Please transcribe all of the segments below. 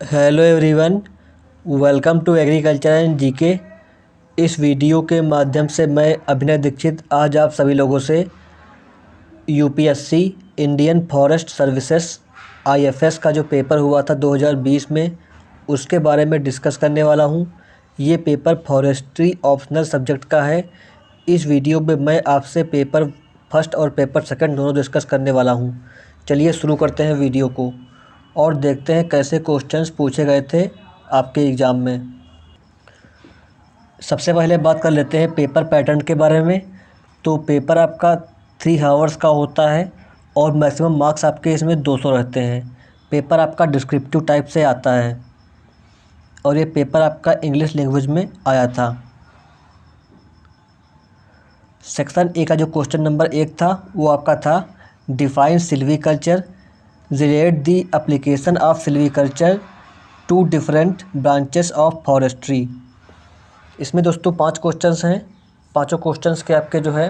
Hello everyone, welcome to agriculture and GK. इस video के माध्यम से मैं अभिनय दीक्षित आज आप सभी लोगों से UPSC Indian forest services IFS का जो पेपर हुआ था 2020 में उसके बारे में डिस्कस करने वाला हूं। ये पेपर फॉरेस्ट्री ऑप्शनल सब्जेक्ट का है। इस वीडियो में मैं आपसे पेपर फर्स्ट और पेपर सेकंड दोनों डिस्कस करने वाला हूं। चलिए शुरू करते हैं वीडियो को और देखते हैं कैसे क्वेश्चंस पूछे गए थे आपके एग्ज़ाम में। सबसे पहले बात कर लेते हैं पेपर पैटर्न के बारे में। तो पेपर आपका 3 आवर्स का होता है और मैक्सिमम मार्क्स आपके इसमें 200 रहते हैं। पेपर आपका डिस्क्रिप्टिव टाइप से आता है और ये पेपर आपका इंग्लिश लैंग्वेज में आया था। सेक्शन ए का जो क्वेश्चन नंबर 1 था वो आपका था define silviculture, relate the application of silviculture to different branches of forestry. इसमें दोस्तों 5 क्वेश्चंस हैं। पांचों क्वेश्चंस के आपके जो है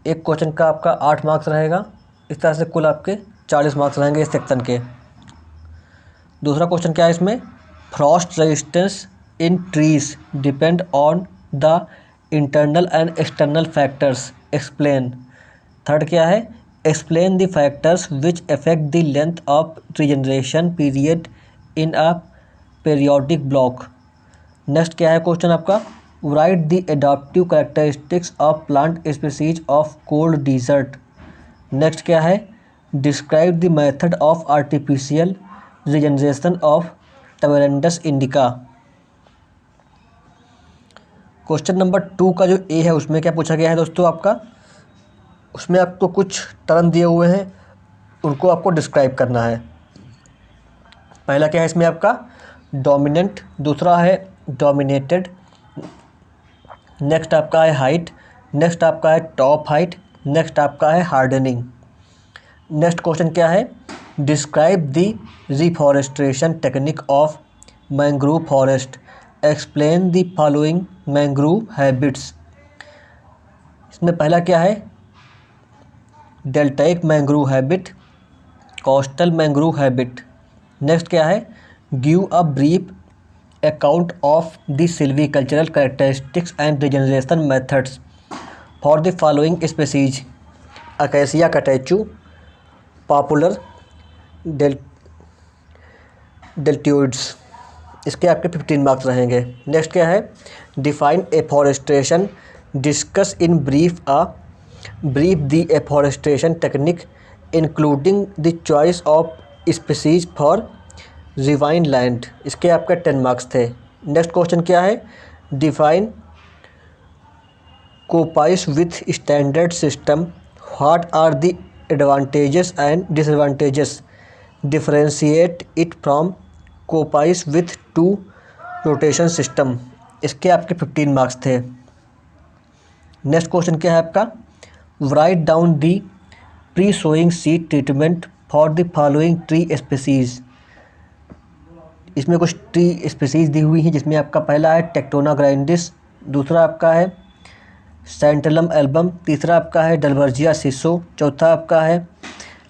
एक क्वेश्चन का आपका 8 मार्क्स रहेगा। इस तरह से कुल आपके 40 मार्क्स रहेंगे इस सेक्शन के। दूसरा क्वेश्चन क्या है इसमें, frost resistance in trees depend on the internal and external factors, explain. Third क्या है, explain the factors which affect the length of regeneration period in a periodic block. Next क्या है क्वेश्चन आपका, write the adaptive characteristics of plant species of cold desert. Next क्या है, describe the method of artificial regeneration of Tamarindus indica. Question number 2 का जो ए है उसमें क्या पूछा गया है दोस्तों आपका, उसमें आपको कुछ टर्म दिए हुए हैं, उनको आपको डिस्क्राइब करना है। पहला क्या है इसमें आपका डोमिनेंट, दूसरा है डोमिनेटेड, नेक्स्ट आपका है हाइट, नेक्स्ट आपका है टॉप हाइट, नेक्स्ट आपका है हार्डनिंग। नेक्स्ट क्वेश्चन क्या है, describe the reforestation technique of mangrove forest, explain the following mangrove habitats. इसमें पहला क्या है deltaic mangrove habitat, coastal mangrove habitat. Next क्या है, give a brief account of the silvicultural characteristics and regeneration methods for the following species, acacia catechu, popular, deltoides. इसके आपके 15 marks रहेंगे। Next क्या है, define afforestation, discuss in brief the afforestation technique including the choice of species for rewind land. इसके आपके 10 marks थे। Next question क्या है, define coppice with standard system, what are the advantages and disadvantages, differentiate it from coppice with 2 rotation system. इसके आपके 15 marks थे। Next question क्या है आपका, write down the pre sowing seed treatment for the following tree species. इसमें कुछ tree species दी हुई हैं जिसमें आपका पहला है टेक्टोना ग्राइंडिस, दूसरा आपका है सेंटलम एल्बम, तीसरा आपका है डलवर्जिया सिसो, चौथा आपका है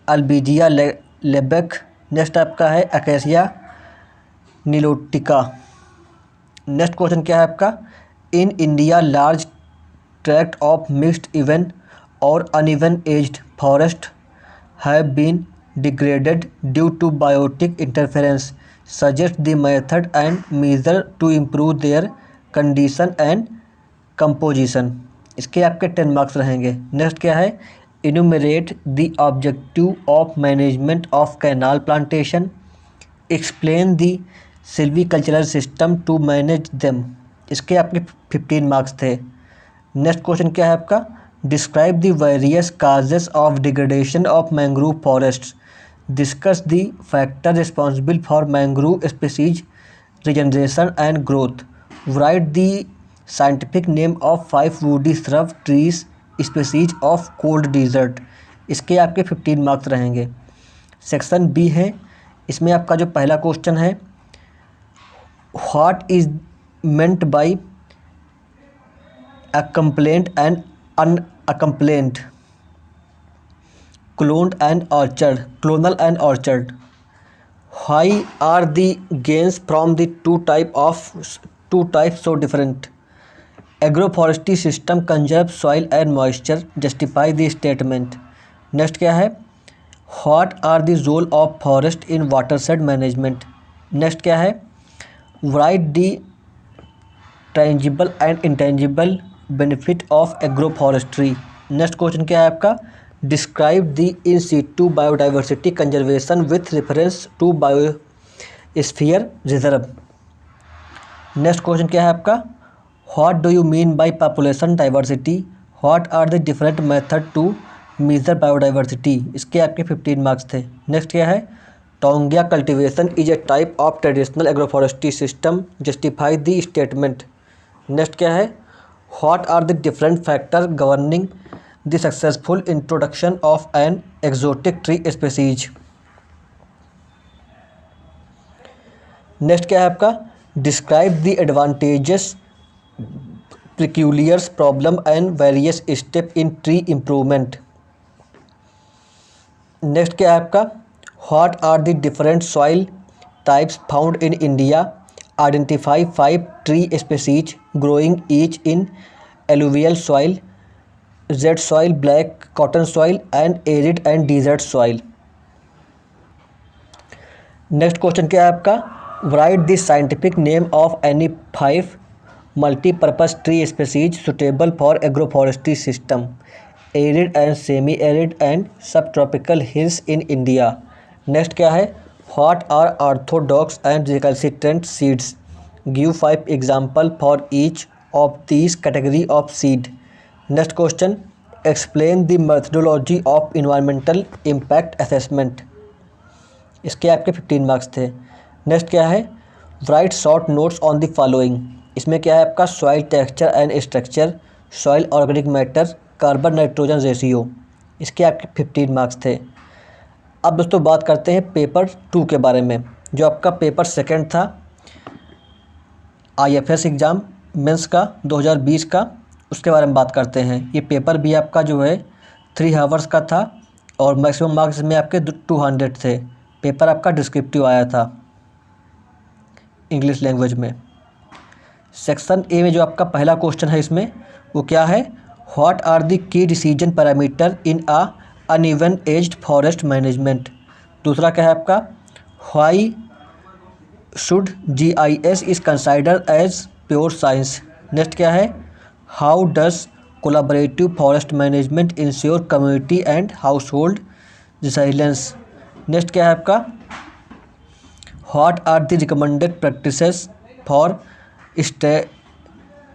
अल्बिजिया लेबेक, नेक्स्ट आपका है अकेसिया निलोटिका। नेक्स्ट क्वेश्चन क्या है आपका, in India large tract of mixed even और uneven aged forest have been degraded due to biotic interference, suggest the method and measure to improve their condition and composition. इसके आपके 10 marks रहेंगे। Next क्या है, enumerate the objective of management of canal plantation, explain the silvicultural system to manage them. इसके आपके 15 marks थे। Next question क्या है आपका, describe the various causes of degradation of mangrove forests, discuss the factor responsible for mangrove species regeneration and growth, right the scientific name of 5 woody shrub trees species of cold dessert. इसके आपके 15 marks रहेंगे। Section B है, इसमें आपका जो पहला question है, what is meant by a complaint and an a complaint, clonal and orchard. Why are the gains from the two types so different? Agroforestry system conserve soil and moisture. Justify the statement. Next क्या है? What are the role of forest in watershed management? Next क्या है? Write the tangible and intangible benefit of agroforestry. Next question क्या है आपका? Describe the in situ biodiversity conservation with reference to biosphere reserve. Next question क्या है आपका? What do you mean by population diversity? What are the different method to measure biodiversity? इसके आपके 15 marks थे. Next क्या है? Taungya cultivation is a type of traditional agroforestry system. Justify the statement. Next क्या है? What are the different factor governing the successful introduction of an exotic tree species. Next क्या है आपका? Describe the advantages peculiars problem and various step in tree improvement. Next क्या है आपका? What are the different soil types found in India? Identify 5 tree species growing each in alluvial soil, red soil, black cotton soil and arid and desert soil. Next question क्या है आपका? Write the scientific name of any 5 multi-purpose tree species suitable for agroforestry system, arid and semi-arid and subtropical hills in India. Next क्या है? What are orthodox and recalcitrant seeds? Give 5 example for each of these category of seed. Next question, explain the methodology of environmental impact assessment. इसके आपके 15 marks थे. Next क्या है? Right short notes on the following. इसमें क्या है आपका? Soil texture and structure, soil organic matter, carbon nitrogen ratio. इसके आपके 15 मार्क्स थे. अब दोस्तों बात करते हैं पेपर 2 के बारे में, जो आपका पेपर सेकंड था IFS एग्ज़ाम मेंस का 2020 का. उसके बारे में बात करते हैं. ये पेपर भी आपका जो है 3 आवर्स का था और मैक्सिमम मार्क्स में आपके 200 थे. पेपर आपका डिस्क्रिप्टिव आया था इंग्लिश लैंग्वेज में. सेक्शन ए में जो आपका पहला क्वेश्चन है इसमें वो क्या है? What are the key decision parameter in a uneven aged forest management. दूसरा क्या है आपका? Why should GIS is considered as pure science. Next क्या है? How does collaborative forest management ensure community and household resilience. Next क्या है आपका? What are the recommended practices for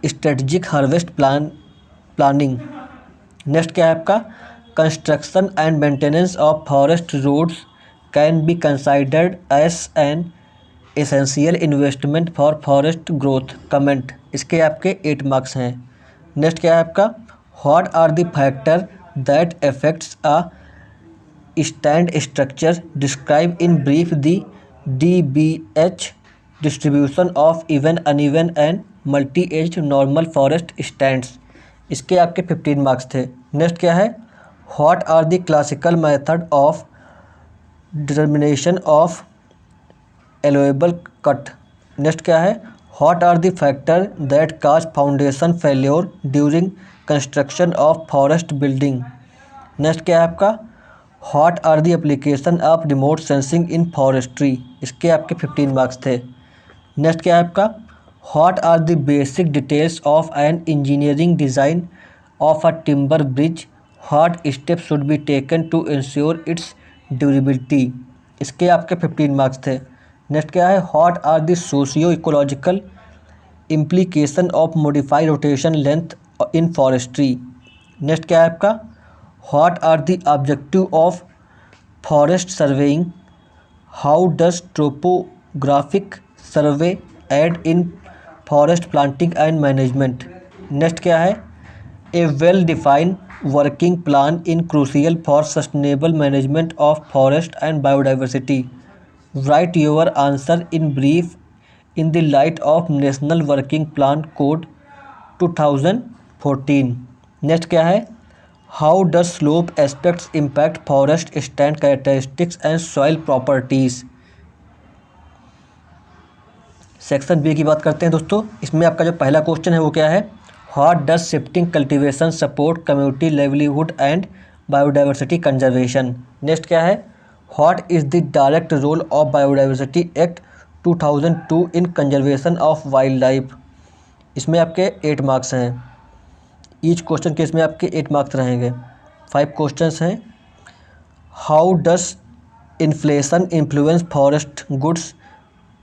strategic harvest planning. Next क्या है आपका? Construction and maintenance of forest roads can be considered as an essential investment for forest growth. Comment. इसके आपके 8 marks हैं. Next क्या है आपका? What are the factor that affects a stand structure. Describe in brief the DBH distribution of even, uneven and multi-aged normal forest stands. इसके आपके 15 marks थे. Next क्या है? What are the classical method of determination of allowable cut. Next क्या है? What are the factor that cause foundation failure during construction of forest building. Next क्या है आपका? What are the application of remote sensing in forestry. इसके आपके 15 marks थे. Next क्या है आपका? What are the basic details of an engineering design of a timber bridge. What steps should be taken to ensure its durability. इसके आपके 15 marks थे. Next क्या है? What are the socio-ecological implication of modified rotation length in forestry. Next क्या है आपका? What are the objective of forest surveying. How does topographic survey aid in forest planting and management. Next क्या है? A well defined working plan in crucial for sustainable management of forest and biodiversity. Write your answer in brief in the light of National Working Plan Code 2014. Next क्या है? How does slope aspects impact forest stand characteristics and soil properties. Section B की बात करते हैं दोस्तों। इसमें आपका जो पहला क्वेश्चन है वो क्या है, what does shifting cultivation support community livelihood and biodiversity conservation. Next क्या है, what is the direct role of biodiversity act 2002 in conservation of wild life. इसमें आपके 8 मार्क्स हैं, ईच क्वेश्चन के इसमें आपके 8 मार्क्स रहेंगे। 5 क्वेश्चंस हैं। How does inflation influence forest goods,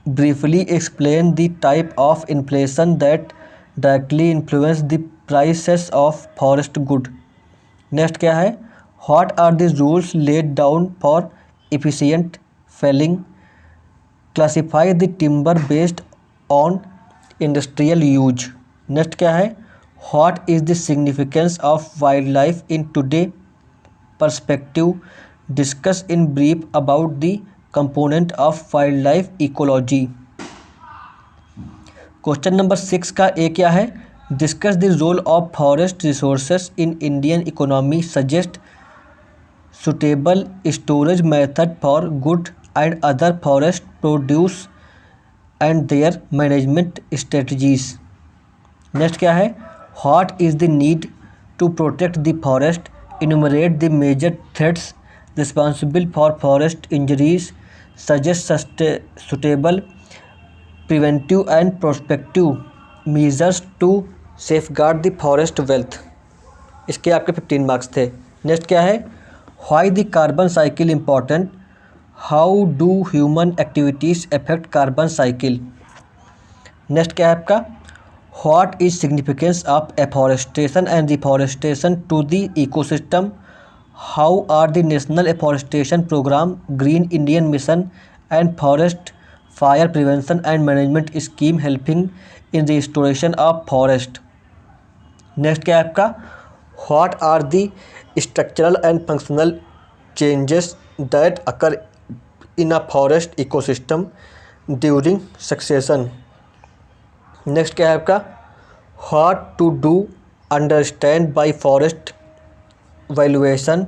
briefly explain the type of inflation that directly influence the prices of forest good। Next क्या है, what are the rules laid down for efficient felling, classify the timber based on industrial use। Next क्या है, what is the significance of wildlife in today perspective, discuss in brief about the component of wildlife ecology। Question number 6 का A क्या है, discuss the role of forest resources in Indian economy, suggest suitable storage method for good and other forest produce and their management strategies. Next क्या है, what is the need to protect the forest, enumerate the major threats responsible for forest injuries, suggest suitable preventive and prospective measures to safeguard the forest wealth. इसके आपके 15 marks थे। Next क्या है, why the carbon cycle important, how do human activities affect carbon cycle. Next क्या है आपका, what is significance of afforestation and deforestation to the ecosystem, how are the national afforestation programme, green Indian mission and forest fire prevention and management scheme helping in the restoration of forest. Next क्या है आपका, what are the structural and functional changes that occur in a forest ecosystem during succession. Next क्या है आपका, what to do understand by forest valuation,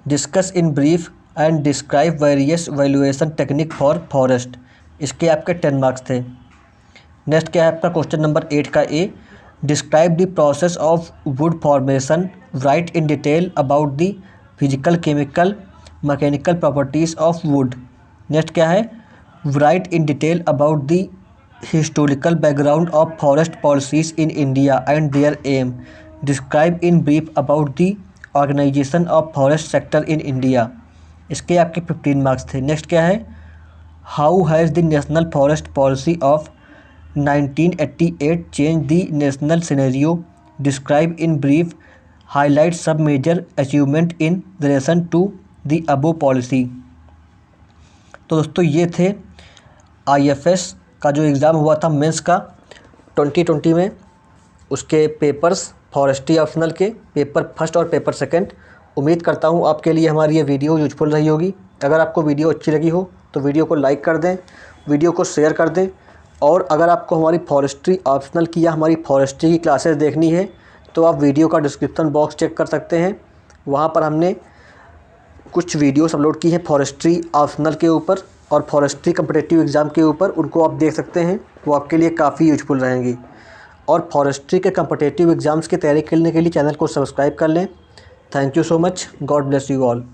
discuss in brief and describe various valuation technique for forest. इसके आपके 10 marks थे। Next क्या है आपका, question number 8 का A, describe the process of wood formation, write in detail about the physical chemical mechanical properties of wood. Next क्या है, write in detail about the historical background of forest policies in India and their aim, describe in brief about the organisation of forest sector in India. इसके आपके 15 marks थे। Next क्या है, how has the national forest policy of 1988 change the national scenario, describe in brief, highlight सब major achievement in relation to the above policy. तो दोस्तों ये थे IFS का जो एग्ज़ाम हुआ था मेंस का 2020 में, उसके पेपर्स फॉरेस्ट्री ऑप्शनल के पेपर फर्स्ट और पेपर सेकंड। उम्मीद करता हूँ आपके लिए हमारी ये वीडियो यूजफुल रही होगी। अगर आपको वीडियो अच्छी लगी हो तो वीडियो को लाइक कर दें, वीडियो को शेयर कर दें, और अगर आपको हमारी फॉरेस्ट्री ऑप्शनल की या हमारी फॉरेस्ट्री की क्लासेस देखनी है तो आप वीडियो का डिस्क्रिप्शन बॉक्स चेक कर सकते हैं। वहाँ पर हमने कुछ वीडियोस अपलोड की हैं फॉरेस्ट्री ऑप्शनल के ऊपर और फॉरेस्ट्री कम्पिटिटिव एग्ज़ाम के ऊपर, उनको आप देख सकते हैं, वो आपके लिए काफ़ी यूजफुल रहेंगी। और फॉरेस्ट्री के कम्पिटिटिव एग्ज़ाम्स की तैयारी करने के लिए चैनल को सब्सक्राइब कर लें। Thank you so much, God bless you all.